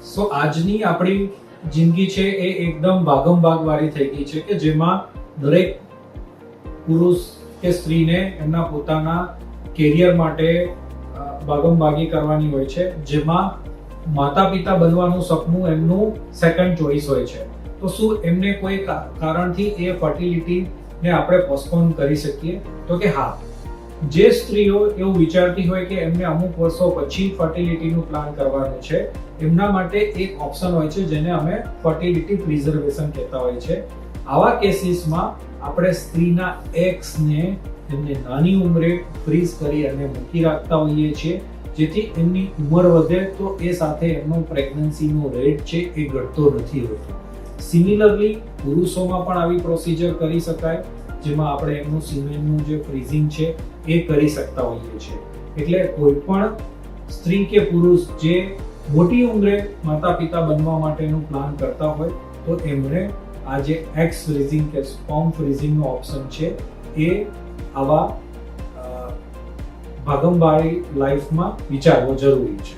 સો આજની આપણી જિંદગી છે એ એકદમ ભાગમ વાળી થઈ ગઈ છે કે જેમાં દરેક પુરુષ કે સ્ત્રીને એમના પોતાના કેરિયર માટે ભાગી કરવાની હોય છે, જેમાં માતા પિતા બનવાનું સપનું એમનું સેકન્ડ ચોઇસ હોય છે. તો શું એમને કોઈ કારણથી એ ફર્ટિલિટીને આપણે પોસ્ટપોન કરી શકીએ? તો કે હા, જે સ્ત્રીઓ એવું વિચારતી હોય કે એમને અમુક વર્ષો પછી ફર્ટિલિટીનું પ્લાન કરવાનું છે, એમના માટે એક ઓપ્શન હોય છે જેને અમે ફર્ટિલિટી પ્રિઝર્વેશન કહેતા હોય છે. આવા કેસીસમાં આપણે સ્ત્રીના એગ્સને એમને નાની ઉંમરે ફ્રીઝ કરી અને મૂકી રાખતા હોઈએ છીએ, જેથી એમની ઉંમર વધે તો એ સાથે એમનો પ્રેગ્નન્સીનો રેટ છે એ ઘટતો નથી હોતો. સિમિલરલી પુરુષોમાં પણ આવી પ્રોસિજર કરી શકાય, જેમાં આપણે એમનું સિમેનનું જે ફ્રીઝિંગ છે એ કરી શકતા હોઈએ છીએ. એટલે કોઈ પણ સ્ત્રી કે પુરુષ જે મોટી ઉંમરે માતા પિતા બનવા માટેનું પ્લાન કરતા હોય તો એમણે આ જે એગ્સ ફ્રીઝિંગ કે સ્પર્મ ફ્રીઝિંગનો ઓપ્શન છે એ આવા ભાગમવાળી લાઈફમાં વિચારવો જરૂરી છે.